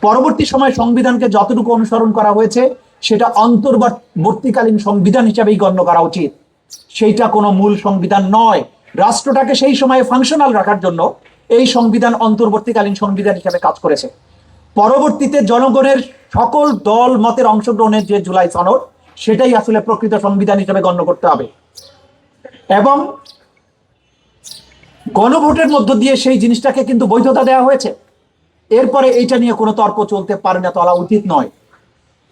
পরবর্তী সময় সংবিধানকে যতটুকু অনুসরণ করা হয়েছে সেটা অন্তর্বর্তীকালীন সংবিধান হিসাবেই গণ্য করা উচিত, সেইটা কোনো মূল সংবিধান নয়। রাষ্ট্রটাকে সেই সময়ে ফাংশনাল রাখার জন্য এই সংবিধান অন্তর্বর্তীকালীন সংবিধান হিসাবে কাজ করেছে। পরবর্তীতে জনগণের সকল দল মতের অংশগ্রহণের যে জুলাই সনদ, সেটাই আসলে প্রকৃত সংবিধান হিসেবে গণ্য করতে হবে। এবং গণভোটের মধ্য দিয়ে সেই জিনিসটাকে কিন্তু বৈধতা দেওয়া হয়েছে। এরপরে এইটা নিয়ে কোনো তর্ক চলতে পারে না, চলা উচিত নয়।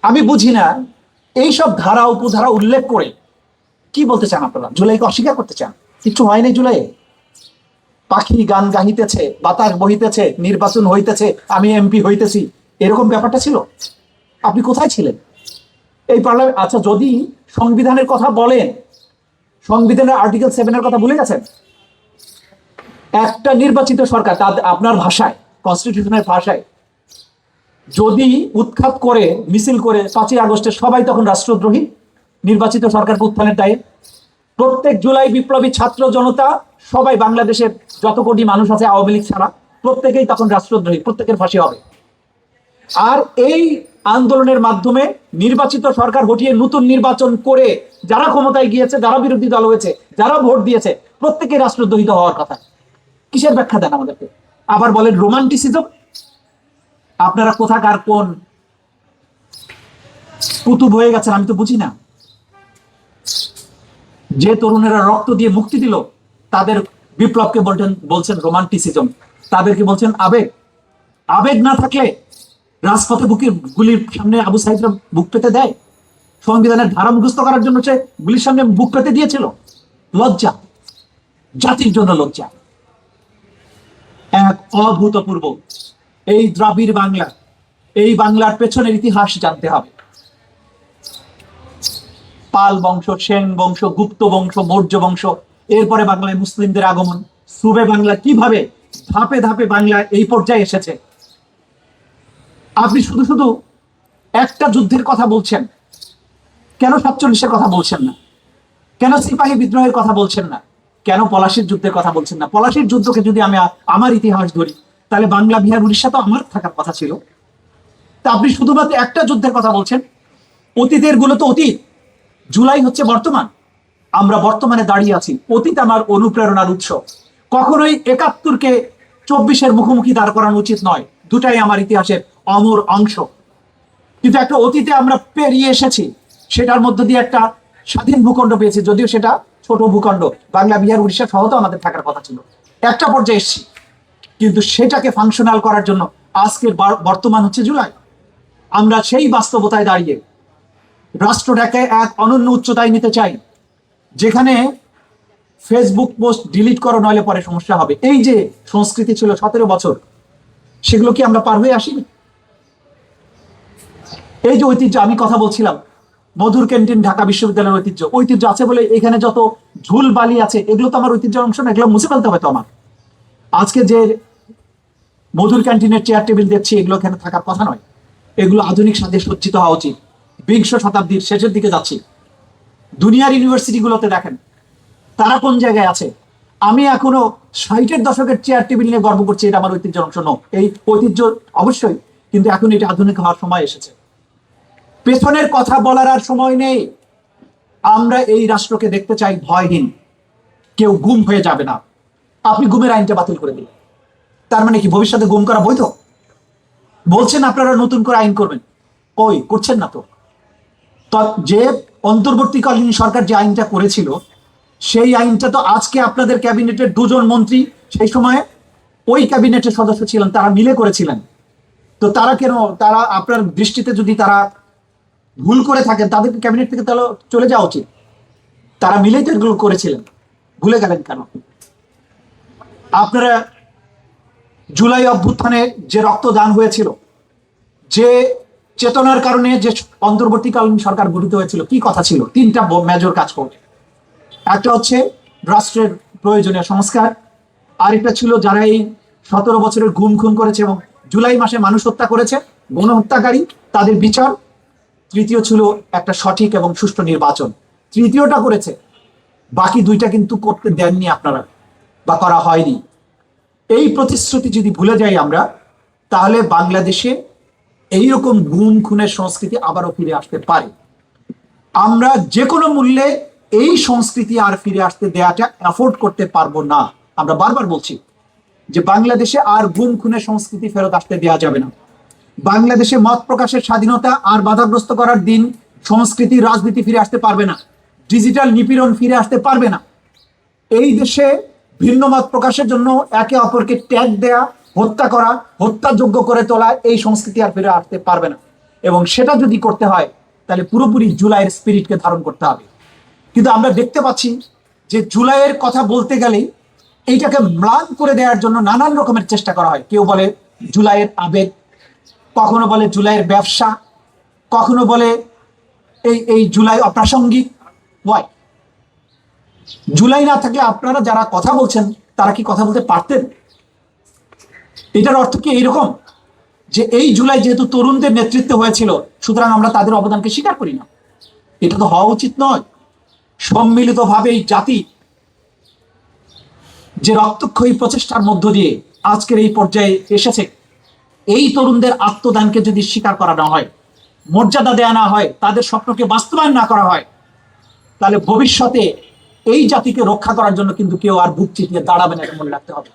আমি বুঝি না এইসব ধারা উপধারা উল্লেখ করে কি বলতে চান আপনারা? জুলাইকে অস্বীকার করতে চান? কিছু হয়নি জুলাই? পাখি গান গাহিতেছে, বাতাস বহিতেছে, নির্বাচন হইতেছে, আমি এমপি হইতেছি, এরকম ব্যাপারটা ছিল? আপনি কোথায় ছিলেন এই পার্লামেন্ট? আচ্ছা, যদি সংবিধানের কথা বলেন, সংবিধানের আর্টিকেল 7 কথা ভুলে গেছেন? একটা নির্বাচিত সরকার, আপনার ভাষায়, কনস্টিটিউশনের ভাষায়, যদি উৎখাত করে মিছিল করে 5ই আগস্টে সবাই তখন রাষ্ট্রদ্রোহী, নির্বাচিত সরকারকে উত্থানের দায়ে। প্রত্যেক জুলাই বিপ্লবী ছাত্র জনতা সবাই, বাংলাদেশের যত কোটি মানুষ আছে আওয়ামী লীগ ছাড়া, প্রত্যেকেই তখন রাষ্ট্রদ্রোহী, প্রত্যেকের ফাঁসি হবে। আর এই আন্দোলনের মাধ্যমে নির্বাচিত সরকার হটিয়ে নতুন নির্বাচন করে যারা ক্ষমতায় গিয়েছে, যারা বিরোধী দল হয়েছে, যারা ভোট দিয়েছে, প্রত্যেকেই রাষ্ট্রদ্রোহী হওয়ার কথা। কিসের ব্যাখ্যা দেন আমাদেরকে? আবার বলেন রোমান্টিসিজম। আপনারা কোথাকার কোন কুতুব হয়ে গেছেন আমি তো বুঝি না। যে তরুণেরা রক্ত দিয়ে মুক্তি দিল, তাদের বিপ্লবকে বলছেন রোমান্টিসিজম, তাদেরকে বলছেন আবেগ। আবেগ না থাকলে রাজপথে গুলির সামনে আবু সাইদরা বুক পেতে দেয়? সংবিধানের ধারা মুখস্থ করার জন্য সে গুলির সামনে বুক পেতে দিয়েছিল? লজ্জা, জাতির জন্য লজ্জা। এক অভূতপূর্ব এই দ্রাবিড় বাংলা, এই বাংলার পেছনের ইতিহাস জানতে হবে। পাল বংশ, সেন বংশ, গুপ্ত বংশ, মৌর্য বংশ, এরপরে বাংলায় মুসলিমদের আগমন, সুবে বাংলা, কিভাবে ধাপে ধাপে বাংলা এই পর্যায়ে এসেছে। আপনি শুধু শুধু একটা যুদ্ধের কথা বলছেন, কেন 47-এর কথা বলছেন না? কেন সিপাহী বিদ্রোহের কথা বলছেন না? কেন পলাশির যুদ্ধের কথা বলছেন না? পলাশির যুদ্ধকে যদি আমি আমার ইতিহাস ধরি, তাহলে বাংলা, বিহার, উড়িষ্যা তো আমার থাকার কথা ছিল। তা আপনি শুধুমাত্র একটা যুদ্ধের কথা বলছেন। অতীতের গুলো তো অতীত, জুলাই হচ্ছে বর্তমান। আমরা বর্তমানে দাঁড়িয়ে আছি। অতীত আমার অনুপ্রেরণার উৎস। কখনোই 71-কে 24-এর মুখোমুখি দাঁড় করানো উচিত নয়। দুটাই আমার ইতিহাসের অমর অংশ। কিন্তু একটা অতীতে আমরা পেরিয়ে এসেছি, সেটার মধ্য দিয়ে একটা স্বাধীন ভূখণ্ড পেয়েছি, যদিও সেটা ছোট ভূখণ্ড। বাংলা, বিহার, উড়িষ্যা সহ তো আমাদের থাকার কথা ছিল। একটা পর্যায়ে এসেছি, কিন্তু সেটাকে ফাংশনাল করার জন্য আজকের বর্তমান হচ্ছে জুলাই। আমরা সেই বাস্তবতায় দাঁড়িয়ে রাষ্ট্রটাকে এক অনন্য উচ্চতায় নিতে চাই, যেখানে ফেসবুক পোস্ট ডিলিট করো, নইলে পরে সমস্যা হবে। এই যে সংস্কৃতি ছিল 17 বছর, সেগুলো কি আমরা পার হয়ে আসিনি? এই যে ঐতিহ্য, আমি কথা বলছিলাম মধুর ক্যান্টিন ঢাকা বিশ্ববিদ্যালয়ের ঐতিহ্য আছে বলে এখানে যত ঝুল বালি আছে, এগুলো তো আমার ঐতিহ্যের অংশ না, এগুলো মুছে ফেলতে হবে তো আমার। আজকে যে মধুর ক্যান্টিনের চেয়ার টেবিল দেখছি, এগুলো এখানে থাকার কথা নয়। এগুলো আধুনিক স্বাদে সজ্জিত হওয়া উচিত। 20 শতাব্দীর শেষের দিকে যাচ্ছি। দুনিয়ার ইউনিভার্সিটিগুলোতে দেখেন তারা কোন জায়গায় আছে। আমি এখনো 60-এর দশকের চেয়ার টেবিল নিয়ে গর্ব করছি, এটা আমার ঐতিহ্যের অংশ নয়। এই ঐতিহ্য অবশ্যই, কিন্তু এখন এটা আধুনিক হওয়ার সময় এসেছে। পেছনের কথা বলার আর সময় নেই। আমরা এই রাষ্ট্রকে দেখতে চাই ভয়হীন। কেউ গুম হয়ে যাবে না। আপনি গুমের আইনটা বাতিল করে দিন, তার মানে কি ভবিষ্যতে গুম করা বৈধ? বলছেন আপনারা নতুন করে আইন করবেন, কই করছেন না তো। যে অন্তর্বর্তীকালীন সরকার যে আইনটা করেছিল, সেই আইনটা তো আজকে আপনাদের ক্যাবিনেটের 2 জন মন্ত্রী সেই সময় ওই ক্যাবিনেটের সদস্য ছিলেন, তারা মিলে করেছিলেন। তো তারা কেন, তারা আপনার দৃষ্টিতে যদি তারা ভুল করে থাকেন, তাদেরকে ক্যাবিনেট থেকে তাহলে চলে যাওয়া উচিত। তারা মিলেই তো এগুলো করেছিলেন, ভুলে গেলেন কেন? আপনারা জুলাই অভ্যুত্থানে যে রক্তদান হয়েছিল, যে চেতনার কারণে যে অন্তর্বর্তীকালীন সরকার গঠিত হয়েছিল, কি কথা ছিল? 3টা মেজর কাজ করবে। একটা হচ্ছে রাষ্ট্রের প্রয়োজনীয় সংস্কার, আরেকটা ছিল যারা এই 17 বছরের গুম খুন করেছে এবং জুলাই মাসে মানুষ হত্যা করেছে, গণহত্যাকারী, তাদের বিচার। তৃতীয় ছিল একটা সঠিক এবং সুষ্ঠু নির্বাচন। তৃতীয়টা করেছে, বাকি 2টা কিন্তু করতে দেননি আপনারা, বা করা হয়নি। এই প্রতিশ্রুতি যদি ভুলে যাই আমরা, তাহলে বাংলাদেশে এইরকম গুম খুনের সংস্কৃতি আবারও ফিরে আসতে পারে। আমরা যে কোনো মূল্যে এই সংস্কৃতি আর ফিরে আসতে দেওয়াটা অ্যাফোর্ড করতে পারবো না। আমরা বারবার বলছি যে বাংলাদেশে আর গুম খুনের সংস্কৃতি ফেরত আসতে দেওয়া যাবে না। বাংলাদেশে মত প্রকাশের স্বাধীনতা আর বাধাগ্রস্ত করার দিন, সংস্কৃতি রাজনীতি ফিরে আসতে পারবে না, ডিজিটাল নিপীড়ন ফিরে আসতে পারবে না। এই দেশে ভিন্ন মত প্রকাশের জন্য একে অপরকে ট্যাগ দেয়া, হত্যা করা, হত্যাযোগ্য করে তোলা, এই সংস্কৃতি আর ফিরে আসতে পারবে না। এবং সেটা যদি করতে হয় তাহলে পুরোপুরি জুলাইয়ের স্পিরিটকে ধারণ করতে হবে। কিন্তু আমরা দেখতে পাচ্ছি যে জুলাইয়ের কথা বলতে গেলেই এইটাকে ম্লান করে দেওয়ার জন্য নানান রকমের চেষ্টা করা হয়। কেউ বলে জুলাইয়ের আবেগ, কখনো বলে জুলাইয়ের ব্যবসা, কখনো বলে এই এই জুলাই অপ্রাসঙ্গিক। ওয়াই? জুলাই না থাকলে আপনারা যারা কথা বলছেন তারা কি কথা বলতে পারতেন? এটার অর্থ কি এইরকম যে এই জুলাই যেহেতু তরুণদের নেতৃত্বে হয়েছিল সুতরাং আমরা তাদের অবদানকে স্বীকার করি না? এটা তো হওয়া উচিত নয়। সম্মিলিতভাবে এই জাতি যে রক্তক্ষয়ী প্রচেষ্টার মধ্য দিয়ে আজকের এই পর্যায়ে এসেছে, এই তরুণদের আত্মদানকে যদি স্বীকার করা না হয়, মর্যাদা দেয়া না হয়, তাদের স্বপ্নকে বাস্তবায়ন না করা হয়, তাহলে ভবিষ্যতে এই জাতিকে রক্ষা করার জন্য কিন্তু কেউ আর বুক চিতিয়ে দাঁড়াবে না, এটা মনে রাখতে হবে।